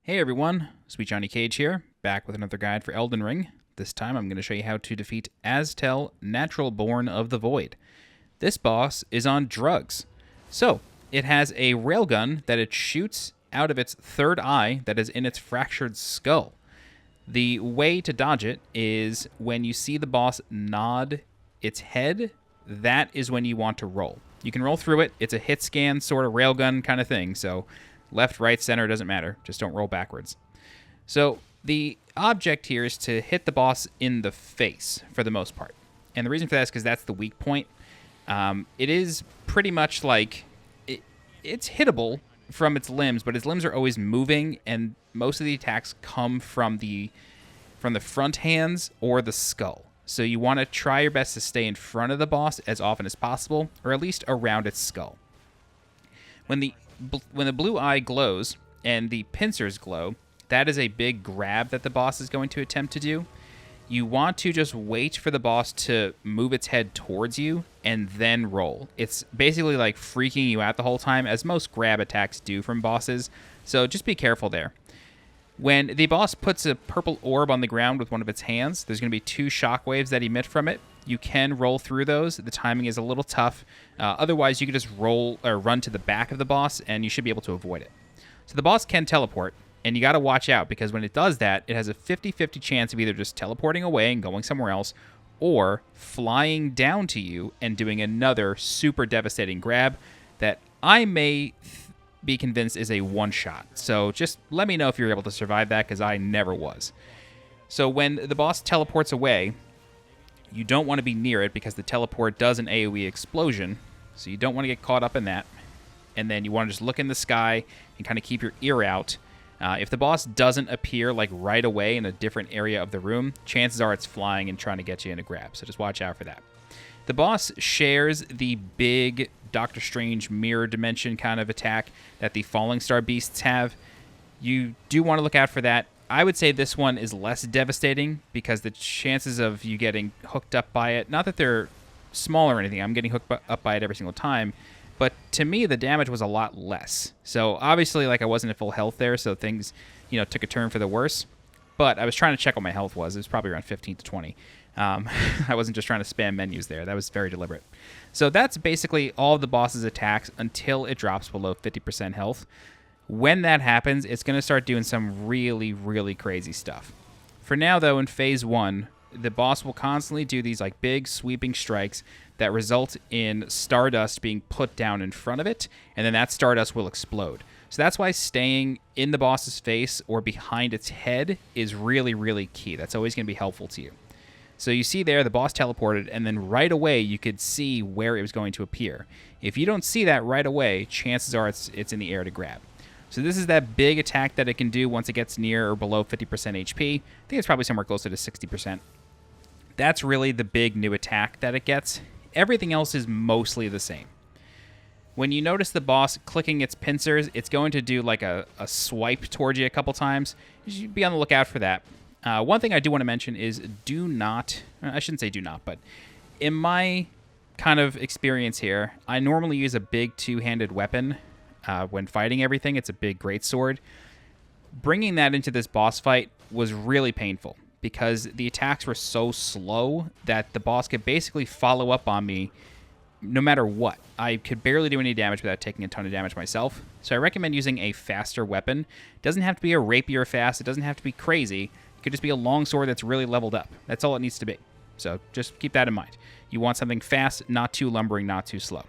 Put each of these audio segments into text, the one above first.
Hey everyone, SweetJohnnyCage here, back with another guide for Elden Ring. This time I'm going to show you how to defeat Astel, Naturalborn of the Void. This boss is on drugs. So, it has a railgun that it shoots out of its third eye that is in its fractured skull. The way to dodge it is when you see the boss nod its head, that is when you want to roll. You can roll through it. It's a hit scan sort of railgun kind of thing, so left, right, center, doesn't matter. Just don't roll backwards. So the object here is to hit the boss in the face for the most part. And the reason for that is because that's the weak point. It is pretty much like it's hittable from its limbs, but its limbs are always moving, and most of the attacks come from the front hands or the skull. So you want to try your best to stay in front of the boss as often as possible, or at least around its skull. When the blue eye glows and the pincers glow, that is a big grab that the boss is going to attempt to do. You want to just wait for the boss to move its head towards you and then roll. It's basically like freaking you out the whole time, as most grab attacks do from bosses, so just be careful there. When the boss puts a purple orb on the ground with one of its hands, there's going to be 2 shockwaves that emit from it. You can roll through those. The timing is a little tough. Otherwise, you can just roll or run to the back of the boss, and you should be able to avoid it. So the boss can teleport, and you got to watch out, because when it does that, it has a 50-50 chance of either just teleporting away and going somewhere else, or flying down to you and doing another super devastating grab that I may be convinced is a one-shot. So just let me know if you're able to survive that, because I never was. So when the boss teleports away, you don't want to be near it, because the teleport does an AoE explosion, so you don't want to get caught up in that. And then you want to just look in the sky and kind of keep your ear out. If the boss doesn't appear like right away in a different area of the room, chances are it's flying and trying to get you in a grab, so just watch out for that. The boss shares the big Doctor Strange mirror dimension kind of attack that the Falling Star beasts have. You do want to look out for that. I would say this one is less devastating, because the chances of you getting hooked up by it, not that they're small or anything, I'm getting hooked up by it every single time, but to me the damage was a lot less. So obviously, like, I wasn't at full health there, so things, took a turn for the worse. But I was trying to check what my health was. It was probably around 15 to 20. I wasn't just trying to spam menus there. That was very deliberate. So that's basically all of the boss's attacks until it drops below 50% health. When that happens, it's going to start doing some really, really crazy stuff. For now, though, in Phase 1, the boss will constantly do these like big sweeping strikes that result in stardust being put down in front of it, and then that stardust will explode. So that's why staying in the boss's face or behind its head is really, really key. That's always going to be helpful to you. So you see there, the boss teleported, and then right away you could see where it was going to appear. If you don't see that right away, chances are it's in the air to grab. So this is that big attack that it can do once it gets near or below 50% HP. I think it's probably somewhere closer to 60%. That's really the big new attack that it gets. Everything else is mostly the same. When you notice the boss clicking its pincers, it's going to do like a swipe towards you a couple times. You should be on the lookout for that. One thing I do want to mention is I shouldn't say do not, but in my kind of experience here, I normally use a big 2-handed weapon. When fighting everything, it's a big greatsword. Bringing that into this boss fight was really painful, because the attacks were so slow that the boss could basically follow up on me no matter what. I could barely do any damage without taking a ton of damage myself. So I recommend using a faster weapon. It doesn't have to be a rapier fast. It doesn't have to be crazy. It could just be a longsword that's really leveled up. That's all it needs to be. So just keep that in mind. You want something fast, not too lumbering, not too slow.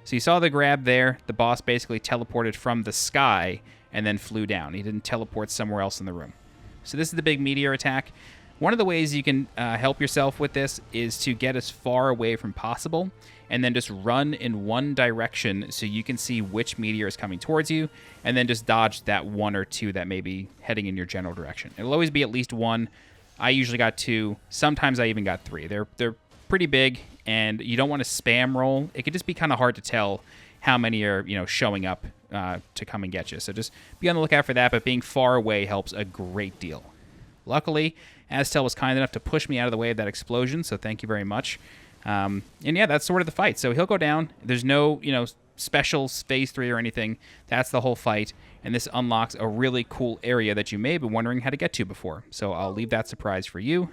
So you saw the grab there. The boss basically teleported from the sky and then flew down. He didn't teleport somewhere else in the room. So this is the big meteor attack. One of the ways you can help yourself with this is to get as far away from possible and then just run in one direction so you can see which meteor is coming towards you, and then just dodge that 1 or 2 that may be heading in your general direction. It'll always be at least 1. I usually got 2. Sometimes I even got 3. They're pretty big, and you don't want to spam roll. It could just be kind of hard to tell how many are showing up to come and get you. So just be on the lookout for that, but being far away helps a great deal. Luckily, Astel was kind enough to push me out of the way of that explosion, so thank you very much. And yeah, that's sort of the fight. So he'll go down. There's no, special phase 3 or anything. That's the whole fight. and this unlocks a really cool area that you may have been wondering how to get to before. So I'll leave that surprise for you.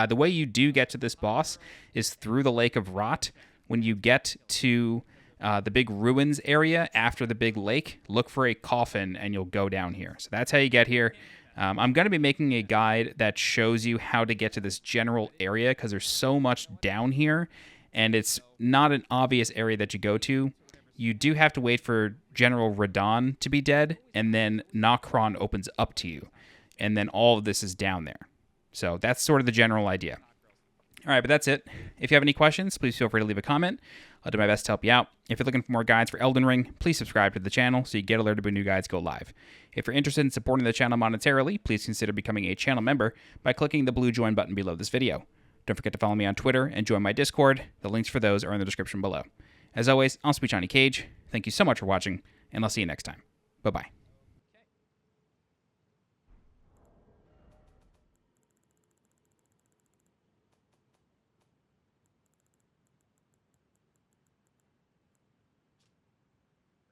The way you do get to this boss is through the Lake of Rot. When you get to the big ruins area after the big lake, look for a coffin and you'll go down here. So that's how you get here. I'm going to be making a guide that shows you how to get to this general area because there's so much down here and it's not an obvious area that you go to. You do have to wait for General Radon to be dead, and then Nokron opens up to you, and then all of this is down there. So that's sort of the general idea. All right, but that's it. If you have any questions, please feel free to leave a comment. I'll do my best to help you out. If you're looking for more guides for Elden Ring, please subscribe to the channel so you get alerted when new guides go live. If you're interested in supporting the channel monetarily, please consider becoming a channel member by clicking the blue join button below this video. Don't forget to follow me on Twitter and join my Discord. The links for those are in the description below. As always, I'm SweetJohnnyCage. Thank you so much for watching, and I'll see you next time. Bye-bye.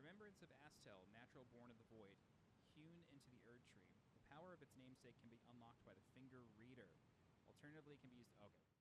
Remembrance of Astel, Naturalborn of the Void, hewn into the Erd Tree. The power of its namesake can be unlocked by the Finger Reader. Alternatively, it can be used... Okay.